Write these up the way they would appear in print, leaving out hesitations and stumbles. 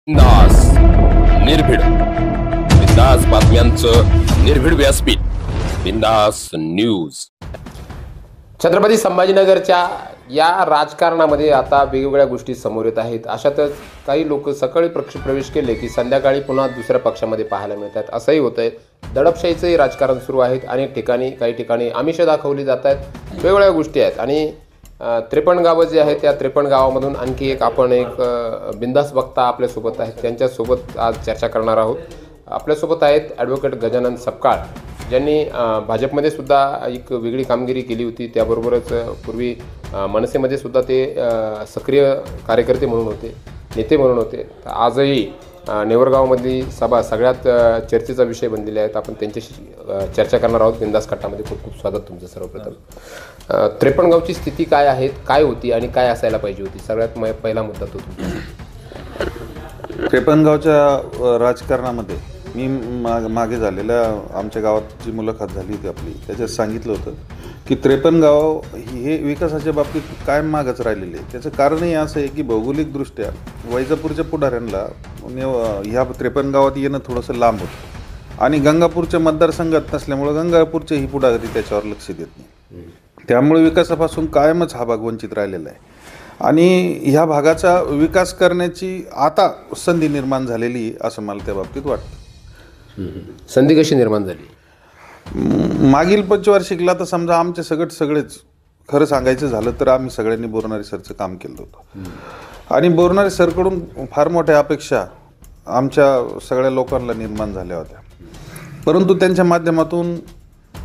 बिंदास निर्भीड बिंदास बातम्यांचं निर्भीड व्यासपीठ बिंदास न्यूज. छत्रपती संभाजीनगरच्या या राजकारणामध्ये आता वेगवेगळ्या गोष्टी समोर येत आहेत. अशातच काही लोक सकाळी प्रवेश केले की संध्याकाळी पुन्हा दुसऱ्या पक्षामध्ये पाहायला मिळतात. असंही होत आहे. दडपशाहीचंही राजकारण सुरू आहे. अनेक ठिकाणी काही ठिकाणी आमिष दाखवली जात आहेत. वेगवेगळ्या गोष्टी आहेत. आणि 53 गावं जे आहेत त्या 53 गावामधून आणखी आपण एक बिंदास वक्ता आपल्यासोबत आहेत. त्यांच्यासोबत आज चर्चा करणार आहोत. आपल्यासोबत आहेत ॲडव्होकेट गजानन सपकाळ, ज्यांनी भाजपमध्ये सुद्धा एक वेगळी कामगिरी केली होती. त्याबरोबरच पूर्वी मनसेमध्ये सुद्धा ते सक्रिय कार्यकर्ते म्हणून होते, नेते म्हणून होते. आजही नेवरगावमधली सभा सगळ्यात चर्चेचा विषय बनलेले आहेत. आपण त्यांच्याशी चर्चा करणार आहोत बिंदास खट्टामध्ये. खूप खूप स्वागत तुमचं. सर्वप्रथम 53 गावची स्थिती काय आहे, काय होती आणि काय असायला पाहिजे होती? सगळ्यात पहिला मुद्दा तो तुमचा. 53 गावच्या राजकारणामध्ये मी मागे झालेल्या आमच्या गावात जी मुलाखत झाली होती आपली, त्याच्यात सांगितलं होतं की 53 गाव हे विकासाच्या बाबतीत कायम मागच राहिलेले आहे. त्याचं कारणही असं आहे की भौगोलिकदृष्ट्या वैजापूरच्या पुढाऱ्यांना ह्या 53 गावात येणं थोडंसं लांब होतं आणि गंगापूरच्या मतदारसंघात नसल्यामुळं गंगापूरचे ही पुढारी त्याच्यावर लक्ष देत नाही. त्यामुळे विकासापासून कायमच हा भाग वंचित राहिलेला आहे. आणि ह्या भागाचा विकास करण्याची आता संधी निर्माण झालेली असं मला त्या बाबतीत वाटतं. संधी कशी निर्माण झाली? मागील पंचवार्षिकला तर समजा आमचे सगळेच खरं सांगायचं झालं तर आम्ही सगळ्यांनी बोरणारे सरचं काम केलं होतं. आणि बोरणारे सरकडून फार मोठ्या अपेक्षा आमच्या सगळ्या लोकांना निर्माण झाल्या होत्या. परंतु त्यांच्या माध्यमातून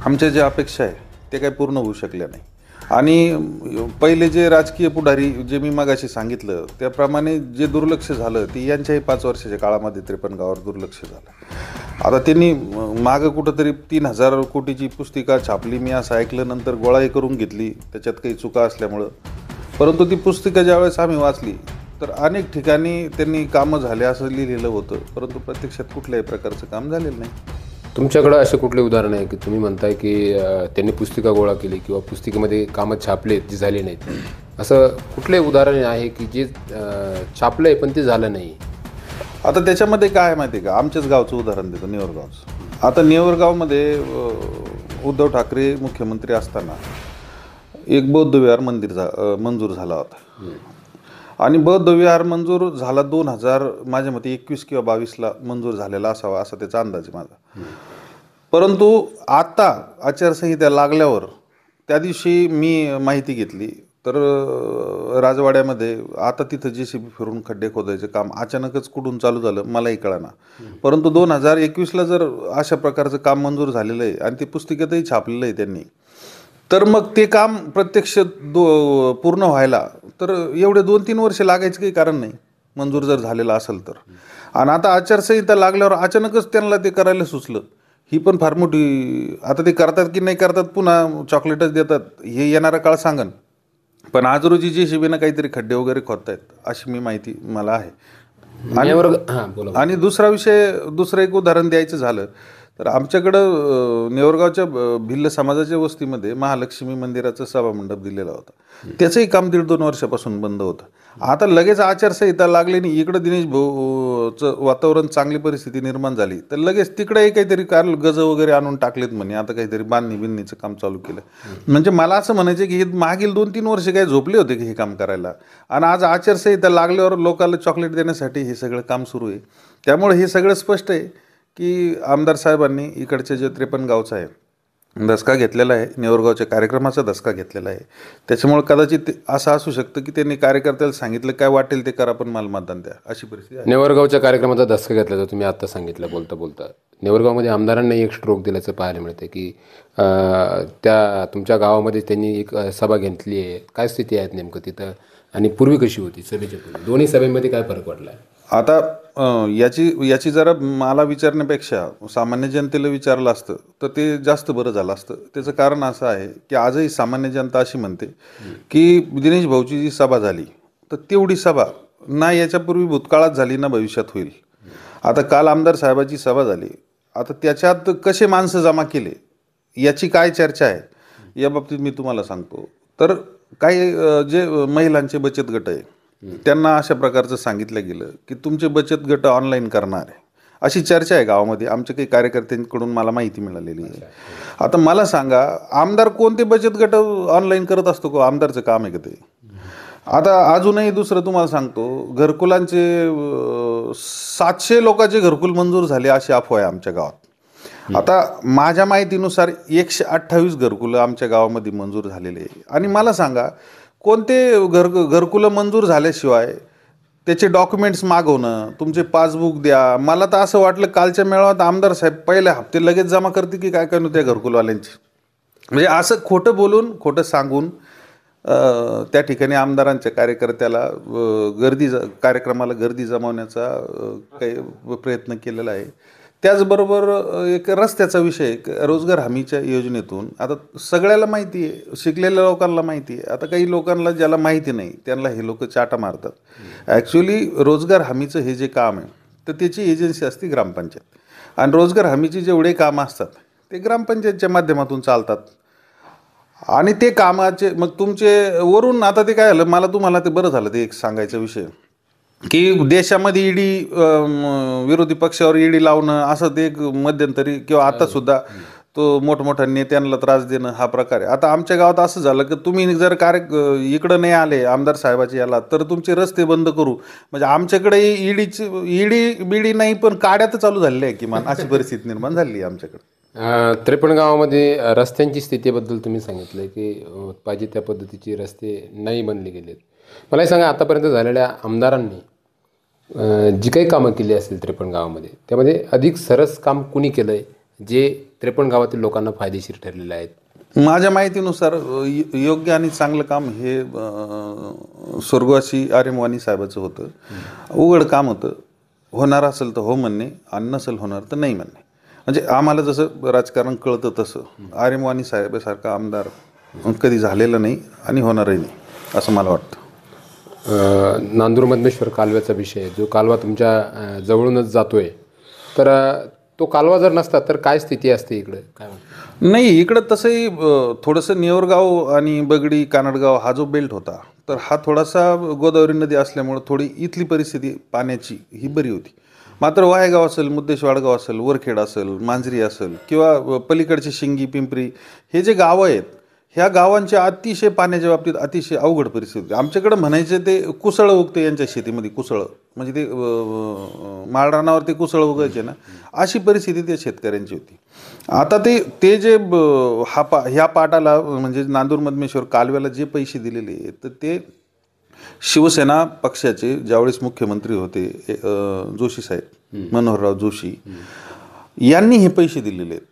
आमच्या ज्या अपेक्षा आहे ते काही पूर्ण होऊ शकल्या नाही. आणि पहिले जे राजकीय पुढारी जे मी मगाशी सांगितलं त्याप्रमाणे जे दुर्लक्ष झालं ते यांच्याही 5 वर्षाच्या काळामध्ये 53 गावावर दुर्लक्ष झालं. आता त्यांनी मागं कुठंतरी 3000 कोटीची पुस्तिका छापली, मी असं ऐकलं. नंतर गोळाही करून घेतली त्याच्यात काही चुका असल्यामुळं. परंतु ती पुस्तिका ज्यावेळेस आम्ही वाचली तर अनेक ठिकाणी त्यांनी कामं झाले असं लिहिलेलं होतं, परंतु प्रत्यक्षात कुठल्याही प्रकारचं काम झालेलं नाही. तुमच्याकडं असे कुठले उदाहरण आहे की तुम्ही म्हणताय की त्यांनी पुस्तिका गोळा केली किंवा पुस्तिकेमध्ये कामं छापलेत जी झाली नाहीत? असं कुठले उदाहरण आहे की जे छापलं आहे पण ते झालं नाही? आता त्याच्यामध्ये काय आहे माहिती आहे का, आमच्याच गावचं उदाहरण देतो, नेवरगावचं. आता नेवरगावमध्ये उद्धव ठाकरे मुख्यमंत्री असताना एक बौद्ध विहार मंजूर झाला होता. आणि बौद्ध विहार मंजूर झाला 2000 माझ्या मते 21 किंवा 22ला मंजूर झालेला असावा असा त्याचा अंदाज आहे माझा. परंतु आता आचारसंहिता लागल्यावर त्या दिवशी मी माहिती घेतली तर राजवाड्यामध्ये आता तिथं JCB फिरून खड्डे खोदायचं काम अचानकच कुठून चालू झालं मलाही कळना. परंतु 2021ला जर अशा प्रकारचं काम मंजूर झालेलं आहे आणि ते पुस्तिकेतही छापलेलं आहे त्यांनी, तर मग ते काम प्रत्यक्ष पूर्ण व्हायला तर एवढे 2-3 वर्ष लागायचं काही कारण नाही, मंजूर जर झालेलं असेल तर. आणि आता आचारसंहिता लागल्यावर अचानकच त्यांना ते करायला सुचलं. ही पण फार मोठी, आता ते करतात की नाही करतात, पुन्हा चॉकलेटच देतात हे येणारा काळ सांगन. पण आज रोजी JCBनं काहीतरी खड्डे वगैरे खोदतायत अशी मी माहिती मला आहे. आणि दुसरं एक उदाहरण द्यायचं झालं तर आमच्याकडं नेवरगावच्या भिल्ल समाजाच्या वस्तीमध्ये महालक्ष्मी मंदिराचं सभामंडप दिलेला होता. त्याचंही काम 1.5-2 वर्षापासून बंद होतं. आता लगेच आचारसंहिता लागली नाही, इकडं दिनेश भाऊचं वातावरण चांगली परिस्थिती निर्माण झाली तर लगेच तिकडेही काहीतरी गज वगैरे आणून टाकलेत म्हणे, आता काहीतरी बिन्नीचं काम चालू केलं. म्हणजे मला असं म्हणायचं की हे मागील 2-3 वर्ष काही झोपले होते की हे काम करायला, आणि आज आचारसंहिता लागल्यावर लोकांना चॉकलेट देण्यासाठी हे सगळं काम सुरू आहे. त्यामुळे हे सगळं स्पष्ट आहे की आमदार साहेबांनी इकडचे जे 53 गावचं आहे धसका घेतलेला आहे, नेवरगावच्या कार्यक्रमाचा धसका घेतलेला आहे. त्याच्यामुळे कदाचित असं असू शकतं की त्यांनी कार्यकर्त्याला सांगितलं काय वाटेल ते करा पण मला मतदान द्या, अशी परिस्थिती आहे. नेवरगावच्या कार्यक्रमाचा धसका घेतल्याचं तुम्ही आता सांगितलं बोलता. नेवरगावमध्ये आमदारांना एक स्ट्रोक दिल्याचं पाहायला मिळतं की त्या तुमच्या गावामध्ये त्यांनी एक सभा घेतली आहे. काय स्थिती आहे नेमकं तिथं आणि पूर्वी कशी होती सभेच्या पूर्वी? दोन्ही सभेमध्ये काय फरक पडला? आता याची जरा मला विचारण्यापेक्षा सामान्य जनतेला विचारलं असतं तर ते जास्त बरं झालं असतं. त्याचं कारण असं आहे की आजही सामान्य जनता अशी म्हणते की दिनेश भाऊची जी सभा झाली तर तेवढी सभा ना याच्यापूर्वी भूतकाळात झाली ना भविष्यात होईल. आता काल आमदार साहेबाची सभा झाली, आता त्याच्यात कसे माणसं जमा केले याची काय चर्चा आहे या बाबतीत मी तुम्हाला सांगतो. तर काही जे महिलांचे बचत गट आहे त्यांना अशा प्रकारचं सांगितलं गेलं की तुमचे बचत गट ऑनलाईन करणार आहे, अशी चर्चा आहे गावामध्ये. आमच्या काही कार्यकर्त्यांकडून मला माहिती मिळालेली आहे. आता मला सांगा, आमदार कोणते बचत गट ऑनलाईन करत असतो का? आमदारचं काम आहे का ते? आता अजूनही दुसरं तुम्हाला सांगतो, घरकुलांचे 700 लोकांचे घरकुल मंजूर झाले अशी अफवा आहे आमच्या गावात. आता माझ्या माहितीनुसार 128 घरकुलं आमच्या गावामध्ये मंजूर झालेले आहे. आणि मला सांगा, कोणते घरकुलं मंजूर झाल्याशिवाय त्याचे डॉक्युमेंट्स मागवणं, तुमचे पासबुक द्या. मला तर असं वाटलं कालच्या मेळाव्यात आमदार साहेब पहिले हप्ते लगेच जमा करते की काय काय त्या घरकुलवाल्यांची. म्हणजे असं खोटं बोलून, खोटं सांगून त्या ठिकाणी आमदारांच्या कार्यकर्त्याला कार्यक्रमाला गर्दी जमवण्याचा काही प्रयत्न केलेला आहे. त्याचबरोबर एक रस्त्याचा विषय, रोजगार हमीच्या योजनेतून आता सगळ्याला माहिती आहे, शिकलेल्या लोकांना माहिती आहे. आता काही लोकांना ज्याला माहिती नाही त्यांना हे लोक चाटा मारतात. ॲक्च्युली रोजगार हमीचं हे जे काम आहे तर त्याची एजन्सी असते ग्रामपंचायत, आणि रोजगार हमीची जेवढे कामं असतात ते ग्रामपंचायतच्या माध्यमातून चालतात. आणि ते कामाचे मग तुमचे वरून, आता ते काय झालं, मला तुम्हाला ते बरं झालं ते एक सांगायचा विषय की देशामध्ये ईडी, विरोधी पक्षावर ईडी लावणं, असं ते एक मध्यंतरी किंवा आतासुद्धा तो मोठमोठ्या नेत्यांना त्रास देणं हा प्रकार आहे. आता आमच्या गावात असं झालं की तुम्ही जर इकडं नाही आले आमदार साहेबाचे याला तर तुमचे रस्ते बंद करू. म्हणजे आमच्याकडे ईडी बिडी नाही, पण काड्या तर चालू झालेल्या आहे किमान, अशी परिस्थिती निर्माण झाली आहे आमच्याकडे. 53 गावामध्ये रस्त्यांची स्थितीबद्दल तुम्ही सांगितलं की पाहिजे त्या पद्धतीचे रस्ते नाही बनले गेलेत. मला सांगा, आतापर्यंत झालेल्या आमदारांनी जी काही कामं केली असतील 53 गावामध्ये, त्यामध्ये अधिक सरस काम कुणी केलं आहे जे 53 गावातील लोकांना फायदेशीर ठरलेले आहेत? माझ्या माहितीनुसार योग्य आणि चांगलं काम हे स्वर्गवासी आर्य वाणी साहेबाचं होतं. उघड काम होतं. होणार असेल तर हो म्हणणे, आणि नसेल होणार तर नाही म्हणणे. म्हणजे आम्हाला जसं राजकारण कळतं तसं आर्य वाणी साहेबासारखा आमदार कधी झालेलं नाही आणि होणारही नाही असं मला वाटतं. नांदूर मधमेश्वर कालव्याचा विषय, जो कालवा तुमच्या जवळूनच जातोय, तर तो कालवा जर नसता तर काय स्थिती असते इकडे, काय म्हणतो? नाही, इकडं तसंही थोडंसं नेवरगाव आणि बगडी कानडगाव हा जो बेल्ट होता तर हा थोडासा गोदावरी नदी असल्यामुळं थोडी इथली परिस्थिती पाण्याची ही बरी होती. मात्र वाहेगाव असेल, मुद्देश वाडगाव असेल, वरखेड असेल, मांजरी असेल किंवा पलीकडचे शिंगी, पिंपरी, हे जे गावं आहेत ह्या गावांची अतिशय पाण्याच्या बाबतीत अतिशय अवघड परिस्थिती. आमच्याकडं म्हणायचे ते कुसळं उगते यांच्या शेतीमध्ये, कुसळं म्हणजे ते माळरानावर ते कुसळं उगायचे ना, अशी परिस्थिती त्या शेतकऱ्यांची होती. आता ते जे ह्या पाटाला म्हणजे नांदूर मधमेश्वर कालव्याला जे पैसे दिलेले आहेत तर ते शिवसेना पक्षाचे ज्यावेळेस मुख्यमंत्री होते जोशी साहेब, मनोहरराव जोशी यांनी हे पैसे दिलेले आहेत.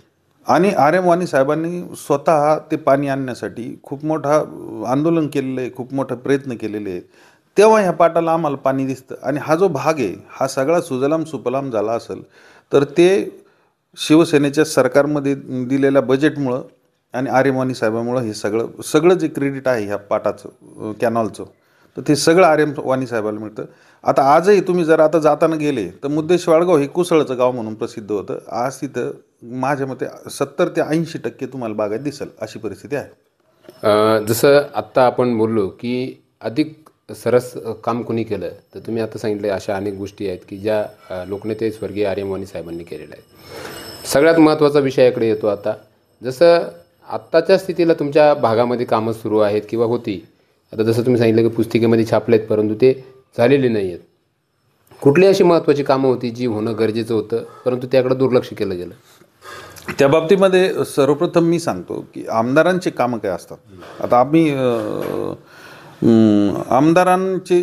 आणि आर्य वाणी साहेबांनी स्वतः ते पाणी आणण्यासाठी खूप मोठा आंदोलन केलेलं आहे, खूप मोठा प्रयत्न केलेले आहेत. तेव्हा ह्या पाटाला आम्हाला पाणी दिसतं. आणि हा जो भाग आहे हा सगळा सुजलाम सुफलाम झाला असेल तर ते शिवसेनेच्या सरकारमध्ये दिलेल्या बजेटमुळं आणि आर्य वाणी साहेबांमुळं हे सगळं जे क्रेडिट आहे ह्या पाटाचं, कॅनॉलचं, तर ते सगळं आर्य वाणी साहेबाला मिळतं. आता आजही तुम्ही जर आता जाताना गेले तर मुद्देश वाडगाव हे कुसळचं गाव म्हणून प्रसिद्ध होतं. आज तिथं माझ्या मते 70 ते 80% तुम्हाला बागायत दिसेल अशी परिस्थिती आहे. जसं आत्ता आपण बोललो की अधिक सरस काम कुणी केलं, तर तुम्ही आता सांगितले अशा अनेक गोष्टी आहेत की ज्या लोकनेते स्वर्गीय आर्य वाणी साहेबांनी केलेल्या आहेत. सगळ्यात महत्त्वाचा विषय याकडे येतो आता. जसं आत्ताच्या स्थितीला तुमच्या भागामध्ये कामं सुरू आहेत किंवा होती, आता जसं तुम्ही सांगितलं की पुस्तिकेमध्ये छापलेत परंतु ते झालेले नाही आहेत. कुठली अशी महत्त्वाची कामं होती जी होणं गरजेचं होतं परंतु त्याकडे दुर्लक्ष केलं गेलं? त्या बाबतीमध्ये सर्वप्रथम मी सांगतो की आमदारांचे कामं काय असतात. आता आम्ही आमदारांचे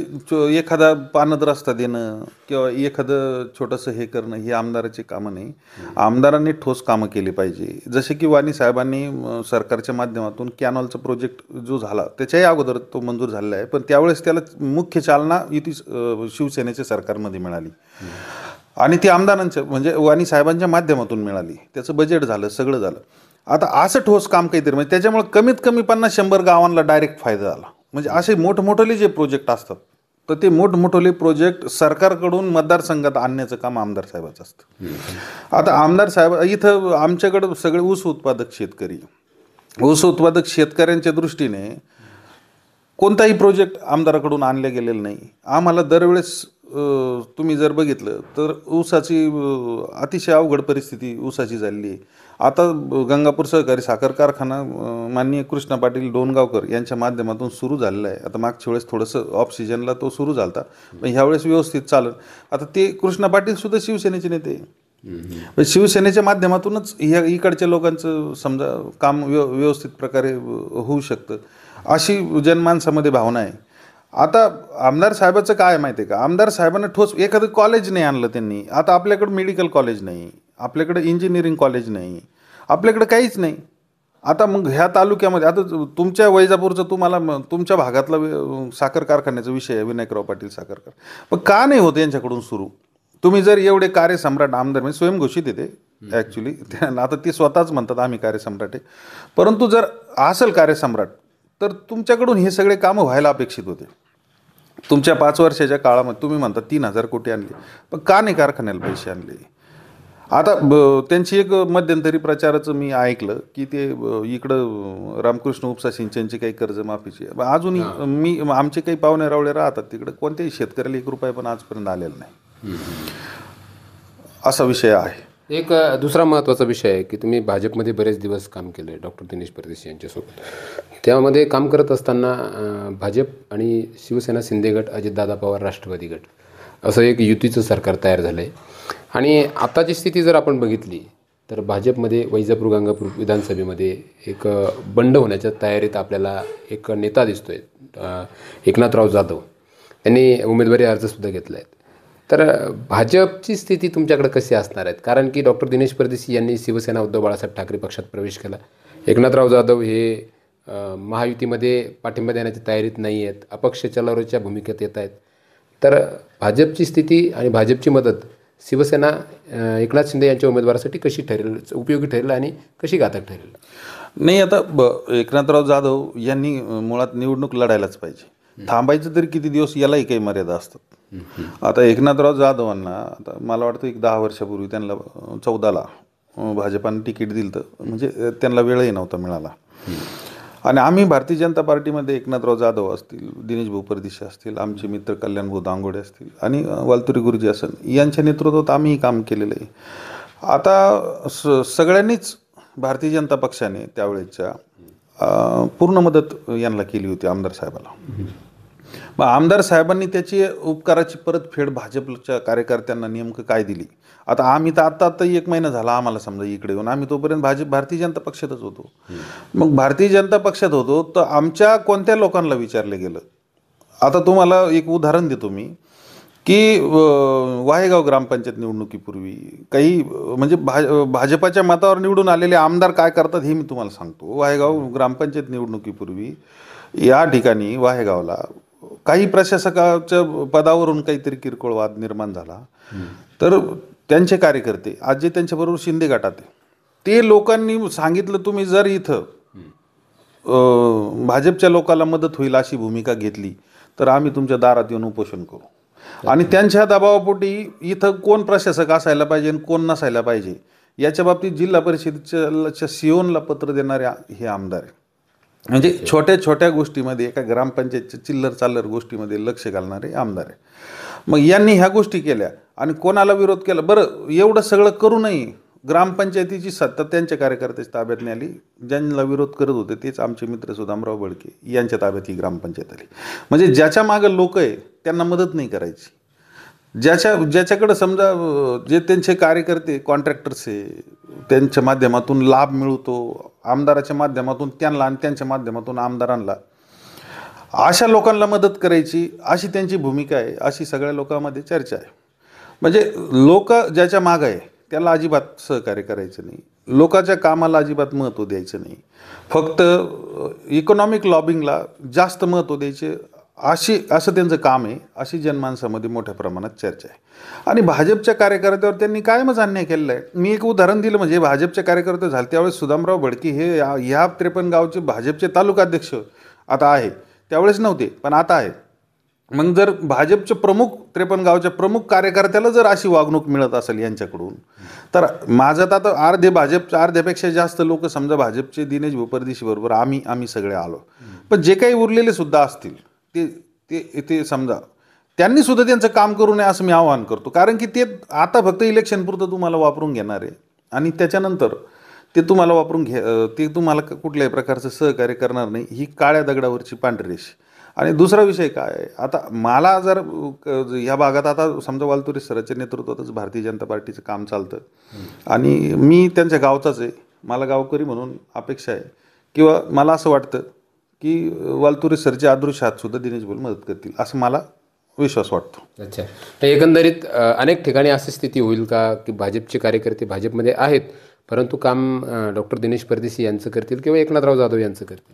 एखादा पानद रस्ता देणं किंवा एखादं छोटंसं हे करणं ही आमदाराची कामं नाही. आमदारांनी ठोस कामं केली पाहिजे. जसे की वाणी साहेबांनी सरकारच्या माध्यमातून कॅनॉलचा प्रोजेक्ट जो झाला त्याच्याही अगोदर तो मंजूर झालेला आहे, पण त्यावेळेस त्याला मुख्य चालना युती शिवसेनेच्या सरकारमध्ये मिळाली आणि ती आमदारांच्या म्हणजे वाणी साहेबांच्या माध्यमातून मिळाली. त्याचं बजेट झालं, सगळं झालं. आता असं ठोस काम काहीतरी म्हणजे त्याच्यामुळे कमीत कमी 50-100 गावांना डायरेक्ट फायदा झाला. म्हणजे असे मोठमोठे जे प्रोजेक्ट असतात तर ते मोठमोठे प्रोजेक्ट सरकारकडून मतदारसंघात आणण्याचं काम आमदार साहेबाचं असतं. आता आमदार साहेब इथं आमच्याकडं सगळे ऊस उत्पादक शेतकरी, ऊस उत्पादक शेतकऱ्यांच्या दृष्टीने कोणताही प्रोजेक्ट आमदाराकडून आणले गेलेला नाही. आम्हाला दरवेळेस तुम्ही जर बघितलं तर ऊसाची अतिशय अवघड परिस्थिती ऊसाची झालेली आहे. आता गंगापूर सहकारी साखर कारखाना माननीय कृष्णा पाटील डोणगावकर यांच्या माध्यमातून सुरू झालेला आहे. आता मागच्या वेळेस थोडंसं ऑफ सीजनला तो सुरू झाला होता, पण ह्यावेळेस व्यवस्थित चालेल. आता ते कृष्णा पाटील सुद्धा शिवसेनेचे नेते, शिवसेनेच्या माध्यमातूनच ह्या इकडच्या लोकांचं समजा काम व्यवस्थित प्रकारे होऊ शकतं, अशी जनमानसामध्ये भावना आहे. आता आमदार साहेबाचं काय माहिती आहे का, आमदार साहेबांना ठोस एखादं कॉलेज नाही आणलं त्यांनी. आता आपल्याकडं मेडिकल कॉलेज नाही, आपल्याकडं इंजिनिअरिंग कॉलेज नाही, आपल्याकडं काहीच नाही. आता मग ह्या तालुक्यामध्ये आता तुमच्या वैजापूरचं तुम्हाला तुमच्या भागातला साखर कारखान्याचा विषय आहे, विनायकराव पाटील साखर कारखाना, पण का नाही होत यांच्याकडून सुरू? तुम्ही जर एवढे कार्यसम्राट आमदार म्हणजे स्वयंघोषित येते ॲक्च्युली, आता ते स्वतःच म्हणतात आम्ही कार्यसम्राट आहे, परंतु जर असेल कार्यसम्राट तर तुमच्याकडून हे सगळे कामं व्हायला अपेक्षित होते. तुमच्या 5 वर्षाच्या काळामध्ये तुम्ही म्हणता 3,000 कोटी आणले, पण का नाही कारखान्याला पैसे आणले? आता त्यांची एक मध्यंतरी प्रचाराचं मी ऐकलं की ते इकडं रामकृष्ण उपसा सिंचनची काही कर्जमाफीची अजूनही मी आमचे काही पाहुणे रावळे राहतात तिकडं, कोणत्याही शेतकऱ्याला 1 रुपया पण आजपर्यंत आलेला नाही, असा विषय आहे. एक दुसरा महत्त्वाचा विषय आहे की तुम्ही भाजपमध्ये बरेच दिवस काम केलं आहे डॉक्टर दिनेश परदेशी यांच्यासोबत. त्यामध्ये काम करत असताना भाजप आणि शिवसेना शिंदे गट, अजितदादा पवार राष्ट्रवादी गट असं एक युतीचं सरकार तयार झालं आहे. आणि आताची स्थिती जर आपण बघितली तर भाजपमध्ये वैजापूर गंगापूर विधानसभेमध्ये एक बंड होण्याच्या तयारीत आपल्याला एक नेता दिसतो आहे, एकनाथराव जाधव. त्यांनी उमेदवारी अर्जसुद्धा घेतला आहे. तर भाजपची स्थिती तुमच्याकडे कशी असणार आहेत? कारण की डॉक्टर दिनेश परदेशी यांनी शिवसेना उद्धव बाळासाहेब ठाकरे पक्षात प्रवेश केला. एकनाथराव जाधव हे महायुतीमध्ये पाठिंबा देण्याच्या तयारीत नाही आहेत, अपक्ष चळवळीच्या भूमिकेत येत आहेत. तर भाजपची स्थिती आणि भाजपची मदत शिवसेना एकनाथ शिंदे यांच्या उमेदवारासाठी कशी ठरेल, उपयोगी ठरेल आणि कशी घातक ठरेल? नाही, आता एकनाथराव जाधव यांनी मुळात निवडणूक लढायलाच पाहिजे. थांबायचं तरी किती दिवस यालाही काही मर्यादा असतात. आता एकनाथराव जाधवांना आता मला वाटतं एक 10 वर्षापूर्वी त्यांना 14ला भाजपाने तिकीट दिलं होतं, म्हणजे त्यांना वेळही नव्हता मिळाला. आणि आम्ही भारतीय जनता पार्टीमध्ये एकनाथराव जाधव असतील, दिनेश भाऊ परदेशी असतील, आमचे मित्र कल्याण भाऊ दांगोडे असतील आणि वालतुरी गुरुजी असन यांच्या नेतृत्वात आम्हीही काम केलेलं आहे. आता सगळ्यांनीच भारतीय जनता पक्षाने त्यावेळेच्या पूर्ण मदत यांना केली होती आमदार साहेबाला. मग आमदार साहेबांनी त्याची उपकाराची परतफेड भाजपच्या कार्यकर्त्यांना नेमकं काय दिली? आता आम्ही तर आत्ता 1 महिना झाला आम्हाला समजा इकडे येऊन, आम्ही तोपर्यंत भारतीय जनता पक्षातच होतो. मग भारतीय जनता पक्षात होतो तर आमच्या कोणत्या लोकांना विचारलं गेलं? आता तुम्हाला एक उदाहरण देतो मी की वाहेगाव ग्रामपंचायत निवडणुकीपूर्वी काही म्हणजे भाजपाच्या मतावर निवडून आलेले आमदार काय करतात हे मी तुम्हाला सांगतो. वाहेगाव ग्रामपंचायत निवडणुकीपूर्वी या ठिकाणी वाहेगावला काही प्रशासकाच्या पदावरून काहीतरी किरकोळ वाद निर्माण झाला, तर त्यांचे कार्यकर्ते आज जे त्यांच्याबरोबर शिंदे गटात आहे ते लोकांनी सांगितलं तुम्ही जर इथं भाजपच्या लोकांना मदत होईल अशी भूमिका घेतली तर आम्ही तुमच्या दारात येऊन उपोषण करू. आणि त्यांच्या दबावापोटी इथं कोण प्रशासक असायला पाहिजे आणि कोण नसायला पाहिजे याच्या बाबतीत जिल्हा परिषदेच्या सीओनला पत्र देणारे हे आमदार आहे. म्हणजे छोट्या छोट्या गोष्टीमध्ये एका ग्रामपंचायतच्या चिल्लर चाल्लर गोष्टीमध्ये लक्ष घालणारे आमदार आहे. मग यांनी ह्या गोष्टी केल्या आणि कोणाला विरोध केला? बरं, एवढं सगळं करूनही ग्रामपंचायतीची सत्ता त्यांच्या कार्यकर्त्याच्या ताब्यात नाही आली. ज्यांना विरोध करत होते तेच आमचे मित्र सुदामराव बळके यांच्या ताब्यात ही ग्रामपंचायत आली. म्हणजे ज्याच्या मागं लोक आहे त्यांना मदत नाही करायची, ज्याच्याकडं समजा जे त्यांचे कार्यकर्ते कॉन्ट्रॅक्टर्स आहे त्यांच्या माध्यमातून लाभ मिळतो, आमदाराच्या माध्यमातून त्यांना आणि त्यांच्या माध्यमातून आमदारांना, अशा लोकांना मदत करायची अशी त्यांची भूमिका आहे, अशी सगळ्या लोकांमध्ये चर्चा आहे. म्हणजे लोक ज्याच्या मागं आहे त्याला अजिबात सहकार्य करायचं नाही, लोकांच्या कामाला अजिबात महत्त्व द्यायचं नाही, फक्त इकॉनॉमिक लॉबिंगला जास्त महत्त्व द्यायचे असं त्यांचं काम आहे, अशी जनमानसामध्ये मोठ्या प्रमाणात चर्चा आहे. आणि भाजपच्या कार्यकर्त्यावर त्यांनी कायमच अन्याय केलेला आहे. मी एक उदाहरण दिलं, म्हणजे भाजपचे कार्यकर्ते झाले त्यावेळेस सुदामराव भडके हे ह्या 53 गावचे भाजपचे तालुकाध्यक्ष आता आहे, त्यावेळेस नव्हते पण आता आहे. मग जर भाजपचे प्रमुख 53 गावच्या प्रमुख कार्यकर्त्याला जर अशी वागणूक मिळत असेल यांच्याकडून, तर माझं तर आता अर्ध्यापेक्षा जास्त लोक समजा भाजपचे दिनेश भाऊ परदेशी बरोबर आम्ही सगळे आलो, पण जे काही उरलेले सुद्धा असतील ते ते ते समजा त्यांनी सुद्धा त्यांचं काम करू नये असं मी आवाहन करतो. कारण की ते आता फक्त इलेक्शनपुरतं तुम्हाला वापरून घेणार आहे आणि त्याच्यानंतर ते तुम्हाला वापरून ते तुम्हाला कुठल्याही प्रकारचं सहकार्य करणार नाही. ही काळ्या दगडावरची पांढरी रेष. आणि दुसरा विषय काय आहे, आता मला जर ह्या भागात आता समजा वालतुरे सरांच्या नेतृत्वातच भारतीय जनता पार्टीचं काम चालतं आणि मी त्यांच्या गावचाच आहे, मला गावकरी म्हणून अपेक्षा आहे किंवा मला असं वाटतं की वालतुरे सरचे अदृश्य हात सुद्धा दिनेश भाऊ मदत करतील असं मला विश्वास वाटतो. अच्छा, तर एकंदरीत अनेक ठिकाणी अशी स्थिती होईल का की भाजपचे कार्यकर्ते भाजपमध्ये आहेत परंतु काम डॉक्टर दिनेश परदेशी यांचं करतील किंवा एकनाथराव जाधव यांचं करतील?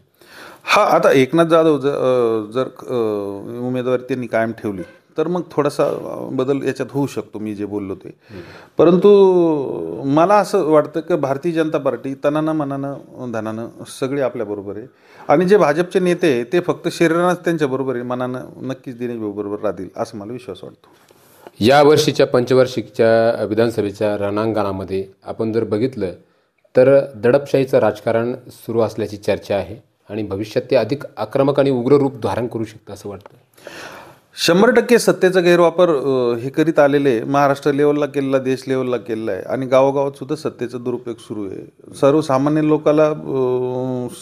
हा, आता एकनाथ जाधव जर उमेदवारी त्यांनी कायम ठेवली तर मग थोडासा बदल याच्यात होऊ शकतो, मी जे बोललो ते. परंतु मला असं वाटतं की भारतीय जनता पार्टी तनानं मनानं धनानं सगळे आपल्याबरोबर आहे आणि जे भाजपचे नेते आहे ते फक्त शरीरानंच त्यांच्याबरोबर आहे, मनानं नक्कीच दिनेश भाऊ बरोबर राहतील असं मला विश्वास वाटतो. या वर्षीच्या पंचवार्षिकच्या विधानसभेच्या रणांगणामध्ये आपण जर बघितलं तर दडपशाहीचं राजकारण सुरू असल्याची चर्चा आहे आणि भविष्यात ते अधिक आक्रमक आणि उग्र रूप धारण करू शकतं असं वाटतं. 100% सत्तेचा गैरवापर हे करीत आलेले महाराष्ट्र लेवलला केलेला, देश लेवलला केलेला आहे आणि गावोगावात सुद्धा सत्तेचा दुरुपयोग सुरू आहे. सर्वसामान्य लोकाला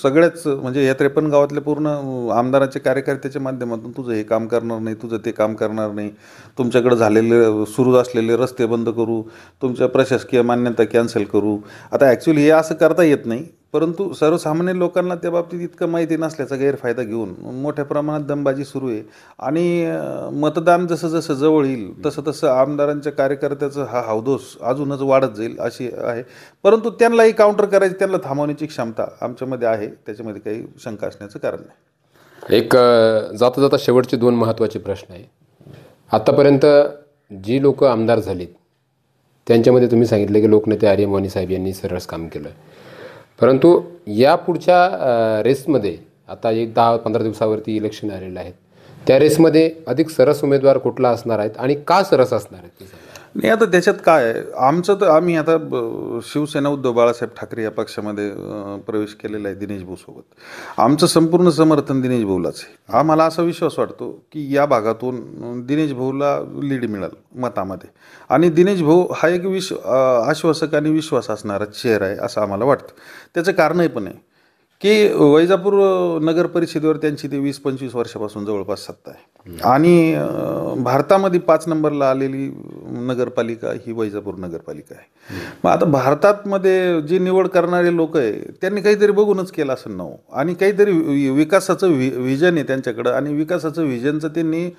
सगळ्याच म्हणजे या 53 गावातल्या पूर्ण आमदाराच्या कार्यकर्त्याच्या माध्यमातून तुझं हे काम करणार नाही, तुझं ते काम करणार नाही, तुमच्याकडे झालेले सुरू असलेले रस्ते बंद करू, तुमच्या प्रशासकीय मान्यता कॅन्सल करू. आता ॲक्च्युली हे असं करता येत नाही, परंतु सर्वसामान्य लोकांना त्या बाबतीत इतकं माहिती नसल्याचा गैरफायदा घेऊन मोठ्या प्रमाणात दमबाजी सुरू आहे आणि मतदान जसं जसं जवळ येईल तसं तसं आमदारांच्या कार्यकर्त्याचं हा हौदोस अजूनच वाढत जाईल अशी आहे. परंतु त्यांनाही काउंटर करायची, त्यांना थांबवण्याची क्षमता आमच्यामध्ये आहे, त्याच्यामध्ये काही शंका असण्याचं कारण नाही. एक जाता जाता शेवटचे 2 महत्त्वाचे प्रश्न आहे. आत्तापर्यंत जी लोक आमदार झालीत त्यांच्यामध्ये तुम्ही सांगितलं की लोकनेते आर्य मोनी साहेब यांनी सरस काम केलं, परंतु या पुढच्या रेसमध्ये आता एक 10-15 दिवसावरती इलेक्शन आलेलं आहे, त्या रेसमध्ये अधिक सरस उमेदवार कुठला असणार आहेत आणि का सरस असणार आहेत ते सांगा. नाही, आता त्याच्यात काय आहे, आमचं तर आम्ही आता शिवसेना उद्धव बाळासाहेब ठाकरे या पक्षामध्ये प्रवेश केलेला आहे दिनेश भाऊसोबत. आमचं संपूर्ण समर्थन दिनेश भाऊलाच आहे. आम्हाला असा विश्वास वाटतो की या भागातून दिनेश भाऊला लीड मिळेल मतामध्ये आणि दिनेश भाऊ हा एक आश्वासक आणि विश्वास असणारा चेहरा आहे असं आम्हाला वाटतं. त्याचं कारणही पण आहे की वैजापूर नगर परिषदेवर त्यांची ते 20-25 वर्षापासून जवळपास सत्ता आहे आणि भारतामध्ये 5 नंबरला आलेली नगरपालिका ही वैजापूर नगरपालिका आहे. मग आता भारतामध्ये जी निवड करणारे लोक आहे त्यांनी काहीतरी बघूनच केलं असं नव आणि काहीतरी विकासाचं व्हिजन आहे त्यांच्याकडं आणि विकासाचं व्हिजनचं त्यांनी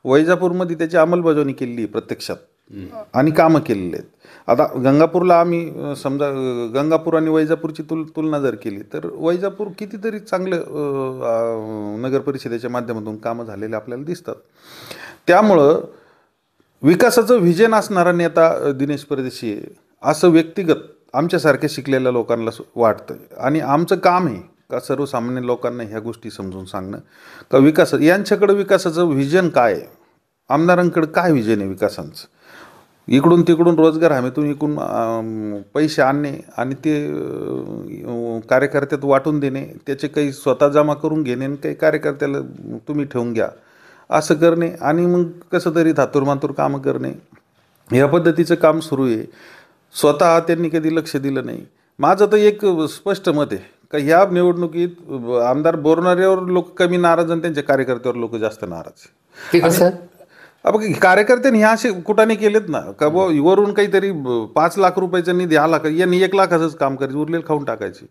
वैजापूरमध्ये त्याची अंमलबजावणी केलेली प्रत्यक्षात आणि कामं केलेली आहेत. आता गंगापूरला आम्ही समजा गंगापूर आणि वैजापूरची तुलना जर केली तर वैजापूर कितीतरी चांगलं नगर परिषदेच्या माध्यमातून कामं झालेले आपल्याला दिसतात. त्यामुळं विकासाचं व्हिजन असणारा नेता दिनेश परदेशी आहे असं व्यक्तिगत आमच्यासारख्या शिकलेल्या लोकांना वाटतं आणि आमचं काम आहे का सर्वसामान्य लोकांना ह्या गोष्टी समजून सांगणं का यांच्याकडं विकासाचं व्हिजन काय आहे, आमदारांकडं काय व्हिजन आहे विकासांचं. इकडून तिकडून रोजगार हमीतून इकडून पैसे आणणे आणि ते कार्यकर्त्यात वाटून देणे, त्याचे काही स्वतः जमा करून घेणे आणि काही कार्यकर्त्याला तुम्ही ठेवून घ्या असं करणे आणि मग कसं तरी धातूरमातूर कामं करणे, ह्या पद्धतीचं काम सुरू आहे. स्वतः त्यांनी कधी लक्ष दिलं नाही. माझं तर एक स्पष्ट मत आहे का ह्या निवडणुकीत आमदार बोरणाऱ्यावर लोक कमी नाराज आणि त्यांच्या कार्यकर्त्यावर लोक जास्त नाराज. कार्यकर्त्यांनी ह्या असे कुठाने केलेत ना का वरून काहीतरी 5 लाख रुपयाचा निधी आला का यांनी 1 लाखाचंच काम करायचं, उरलेलं खाऊन टाकायची.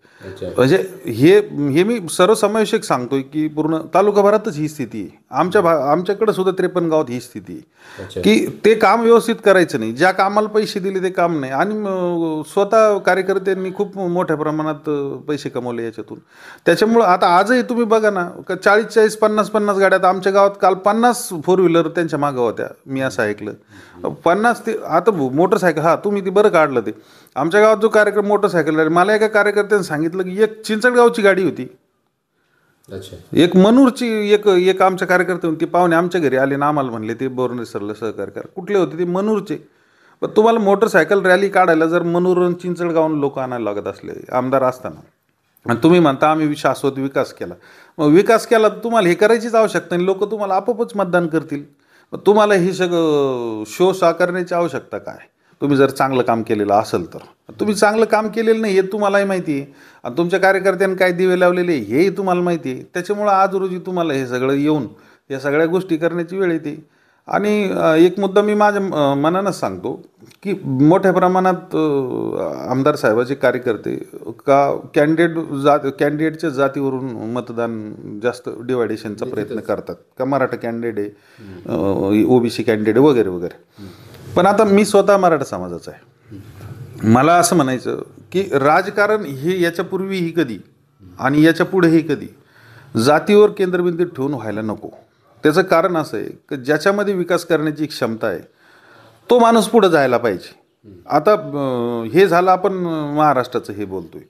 म्हणजे हे मी सर्वसमावेशक सांगतोय की पूर्ण तालुकाभरातच ही स्थिती आहे. आमच्याकडे सुद्धा 53 गावात ही स्थिती आहे की ते काम व्यवस्थित करायचं नाही, ज्या कामाला पैसे दिले ते काम नाही आणि स्वतः कार्यकर्त्यांनी खूप मोठ्या प्रमाणात पैसे कमवले याच्यातून. त्याच्यामुळं आता आजही तुम्ही बघा ना का 40-40, 50-50 गाड्यात आमच्या गावात काल 50 4 व्हीलर त्यांच्या मागं होत्या, मी असं ऐकलं. 50 ते आता मोटरसायकल, हा तुम्ही ते बरं काढलं ते. आमच्या गावात जो कार्यक्रम मोटरसायकल, मला एका कार्यकर्त्याने सांगितलं की एक चिंचणगावची गाडी होती, एक मनूरची एक आमच्या कार्यकर्ते होते, पाहुणे आमच्या घरी आले ना आम्हाला म्हणले ते बोरणे सरला सहकार्य करा. कुठले होते ते? मनूरचे. पण तुम्हाला मोटरसायकल रॅली काढायला जर मनूर चिंचणगावून लोक आणायला लागत असले आमदार असताना आणि तुम्ही म्हणता आम्ही शाश्वत विकास केला. मग विकास केला तर तुम्हाला हे करायचीच आवश्यकता नाही, लोक तुम्हाला आपोआपच मतदान करतील. मग तुम्हाला हे सगळं शो साकारण्याची आवश्यकता काय? तुम्ही जर चांगलं काम केलेलं असेल तर. तुम्ही चांगलं काम केलेलं नाही हे तुम्हालाही माहिती आहे, आणि तुमच्या कार्यकर्त्यांनी काय दिवे लावलेले हेही तुम्हाला माहिती आहे. त्याच्यामुळं आज रोजी तुम्हाला हे सगळं येऊन या सगळ्या गोष्टी करण्याची वेळ येते. आणि एक मुद्दा मी माझ्या मनानंच सांगतो की मोठ्या प्रमाणात आमदार साहेबाचे कार्यकर्ते कॅन्डिडेटच्या जातीवरून मतदान जास्त डिवायडेशनचा प्रयत्न करतात का मराठा कॅन्डिडेट आहे, ओबीसी कॅन्डिडेट वगैरे वगैरे. पण आता मी स्वतः मराठा समाजाचा आहे. मला असं म्हणायचं की राजकारण हे याच्यापूर्वीही कधी आणि याच्या पुढेही कधी जातीवर केंद्रबिंदू ठेवून व्हायला नको. त्याचं कारण असं आहे की ज्याच्यामध्ये विकास करण्याची क्षमता आहे तो माणूस पुढं जायला पाहिजे. आता हे झालं आपण महाराष्ट्राचं हे बोलतोय.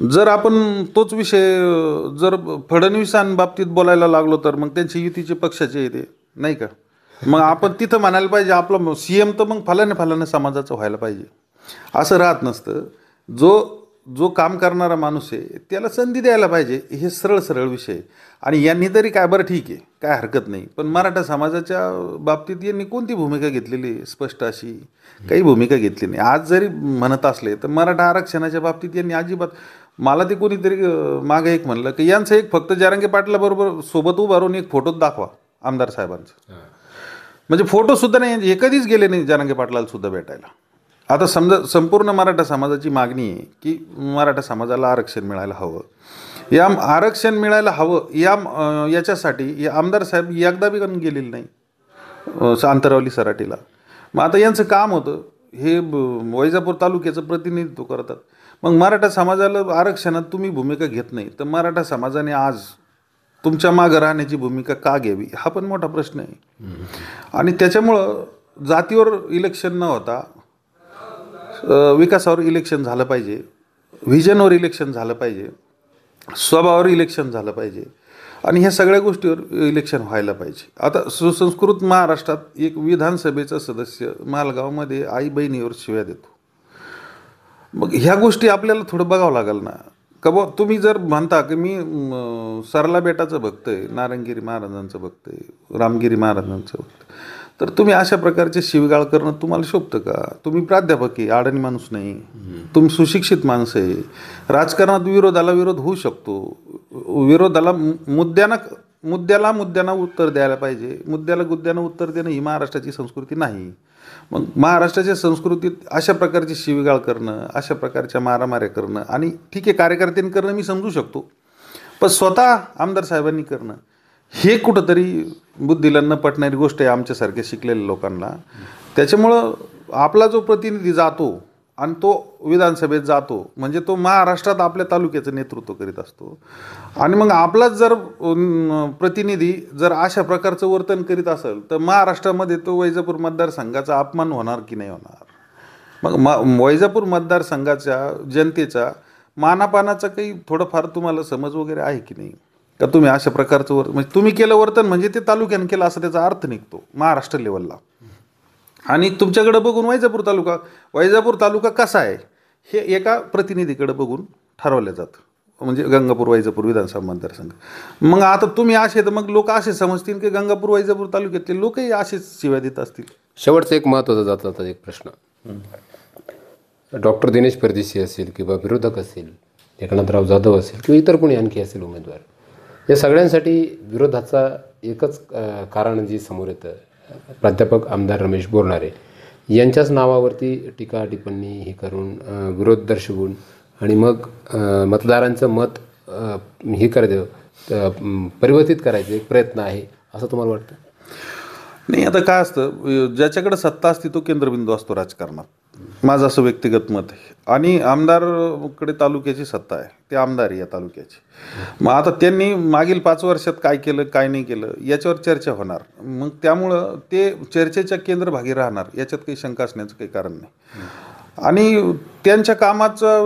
जर आपण तोच विषय जर फडणवीसांबाबतीत बोलायला लागलो तर मग त्यांची युतीचे पक्षाचे येते नाही का. मग आपण तिथं म्हणायला पाहिजे आपलं CM तर मग फलाने समाजाचं व्हायला पाहिजे. असं राहत नसतं. जो काम करणारा माणूस आहे त्याला संधी द्यायला पाहिजे. हे सरळ विषय. आणि यांनी तरी काय बरं ठीक आहे काय हरकत नाही, पण मराठा समाजाच्या बाबतीत यांनी कोणती भूमिका घेतलेली स्पष्ट अशी काही भूमिका घेतली नाही. आज जरी म्हणत असले तर मराठा आरक्षणाच्या बाबतीत यांनी अजिबात. मला ते कोणीतरी मागे एक म्हणलं की यांचं एक फक्त जरांगे पाटलाबरोबर सोबत उभा राहून एक फोटोच दाखवा आमदार साहेबांचा. म्हणजे फोटोसुद्धा नाही, हे कधीच गेले नाही जरांगे पाटलाला सुद्धा भेटायला. आता समजा संपूर्ण मराठा समाजाची मागणी आहे की मराठा समाजाला आरक्षण मिळायला हवं. या आरक्षण मिळायला हवं याच्यासाठी आमदार साहेब एकदा बी गेलेले नाही आंतरवली सराटीला. मग आता यांचं काम होतं हे वैजापूर तालुक्याचं प्रतिनिधित्व करतात. मग मराठा समाजाला आरक्षणात तुम्ही भूमिका घेत नाही तर मराठा समाजाने आज तुमच्या मागं राहण्याची भूमिका का घ्यावी हा पण मोठा प्रश्न आहे. आणि त्याच्यामुळं जातीवर इलेक्शन न होता विकासावर इलेक्शन झालं पाहिजे, व्हिजनवर इलेक्शन झालं पाहिजे, स्वभावावर इलेक्शन झालं पाहिजे, आणि ह्या सगळ्या गोष्टीवर इलेक्शन व्हायला पाहिजे. आता सुसंस्कृत महाराष्ट्रात एक विधानसभेचा सदस्य मालगावमध्ये आई बहिणीवर शिव्या देतो. मग ह्या गोष्टी आपल्याला थोडं बघावं लागेल ना. का बा तुम्ही जर म्हणता की मी सरला बेटाचं भक्त आहे, नारायणगिरी महाराजांचं भक्त आहे, रामगिरी महाराजांचं भक्त, तर तुम्ही अशा प्रकारचे शिवीगाळ करणं तुम्हाला शोभतं का? तुम्ही प्राध्यापक आहे, अडाणी माणूस नाही, तुम्ही सुशिक्षित माणसं आहे. राजकारणात विरोधाला विरोध होऊ शकतो. विरोधाला मुद्द्याला उत्तर द्यायला पाहिजे. मुद्द्यानं उत्तर देणं ही महाराष्ट्राची संस्कृती नाही. मग महाराष्ट्राच्या संस्कृतीत अशा प्रकारची शिवीगाळ करणं, अशा प्रकारच्या मारामाऱ्या करणं, आणि ठीक आहे कार्यकर्त्यांनी करणं मी समजू शकतो, पण स्वतः आमदार साहेबांनी करणं हे कुठंतरी बुद्धीला न पटणारी गोष्ट आहे आमच्यासारख्या शिकलेल्या लोकांना. त्याच्यामुळं आपला जो प्रतिनिधी जातो आणि तो विधानसभेत जातो म्हणजे तो महाराष्ट्रात आपल्या तालुक्याचं नेतृत्व करीत असतो. आणि मग आपलाच जर प्रतिनिधी जर अशा प्रकारचं वर्तन करीत असेल तर महाराष्ट्रामध्ये तो वैजापूर मतदारसंघाचा अपमान होणार की नाही होणार? मग वैजापूर मतदारसंघाच्या जनतेचा मानापानाचा काही थोडंफार तुम्हाला समज वगैरे आहे की नाही? का तुम्ही अशा प्रकारचं म्हणजे तुम्ही केलं वर्तन म्हणजे ते तालुक्यानं केलं असं त्याचा अर्थ निघतो महाराष्ट्र लेवलला. आणि तुमच्याकडे बघून वैजापूर तालुका कसा आहे हे एका प्रतिनिधीकडे बघून ठरवलं जातं, म्हणजे गंगापूर वैजापूर विधानसभा मतदारसंघ. मग आता तुम्ही असे तर मग लोक असे समजतील की गंगापूर वैजापूर तालुक्यातले लोकही असेच शिव्या देत असतील. शेवटचा एक महत्त्वाचा जाता एक प्रश्न, डॉक्टर दिनेश परदेशी असेल किंवा विरोधक असेल, एकनाथराव जाधव असेल किंवा इतर कोणी आणखी असेल उमेदवार, या सगळ्यांसाठी विरोधाचा एकच कारण जे समोर येतं, प्राध्यापक आमदार रमेश बोरनारे यांच्याच नावावरती टीका टिप्पणी हे करून विरोध दर्शवून आणि मग मतदारांचं मत हे करायचं परिवर्तित करायचं एक प्रयत्न आहे असं तुम्हाला वाटतं? नाही, आता काय असतं ज्याच्याकडे सत्ता असते तो केंद्रबिंदू असतो राजकारणात, माझं असं व्यक्तिगत मत आहे. आणि आमदारकडे तालुक्याची सत्ता आहे, ते आमदार आहे या तालुक्याची. मग आता त्यांनी मागील 5 वर्षात काय केलं काय नाही केलं याच्यावर चर्चा होणार. मग त्यामुळं ते चर्चेच्या केंद्रभागी राहणार याच्यात काही शंका असण्याचं काही कारण नाही. आणि त्यांच्या कामाचा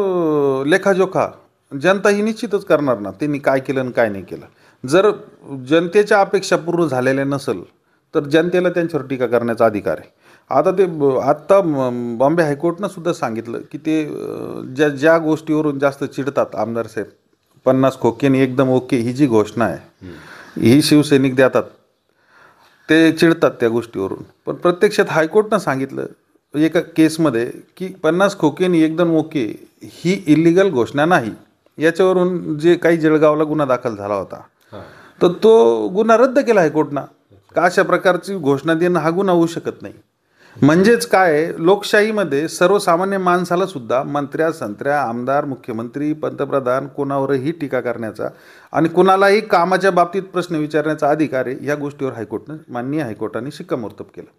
लेखाजोखा जनता ही निश्चितच करणार ना, त्यांनी काय केलं आणि काय नाही केलं. जर जनतेच्या अपेक्षा पूर्ण झालेल्या नसेल तर जनतेला त्यांच्यावर टीका करण्याचा अधिकार आहे. आता ते आत्ता बॉम्बे हायकोर्टनं सुद्धा सांगितलं की ते ज्या ज्या गोष्टीवरून जास्त चिडतात आमदार साहेब, 50 खोके आणि एकदम ओके ही जी घोषणा आहे ही शिवसैनिक देतात, ते चिडतात त्या गोष्टीवरून. पण प्रत्यक्षात हायकोर्टनं सांगितलं एका केसमध्ये की 50 खोके आणि एकदम ओके ही इलिगल घोषणा नाही. याच्यावरून जे काही जळगावला गुन्हा दाखल झाला होता तर तो गुन्हा रद्द केला हायकोर्टनं. का अशा प्रकारची घोषणा देणं हा गुन्हा होऊ शकत नाही. म्हणजेच काय, लोकशाहीमध्ये सर्वसामान्य माणसाला सुद्धा मंत्र्या संत्र्या आमदार मुख्यमंत्री पंतप्रधान कोणावरही टीका करण्याचा आणि कोणालाही कामाच्या बाबतीत प्रश्न विचारण्याचा अधिकार आहे. या गोष्टीवर हायकोर्टनं माननीय हायकोर्टाने शिक्कामोर्तब केलं.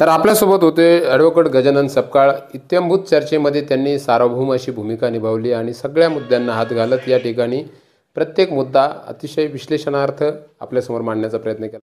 तर आपल्यासोबत होते ॲडव्होकेट गजानन सपकाळ. इत्थंभूत चर्चेमध्ये त्यांनी सार्वभौम अशी भूमिका निभावली आणि सगळ्या मुद्द्यांना हात घालत या ठिकाणी प्रत्येक मुद्दा अतिशय विश्लेषणार्थ आपल्यासमोर मांडण्याचा प्रयत्न केला.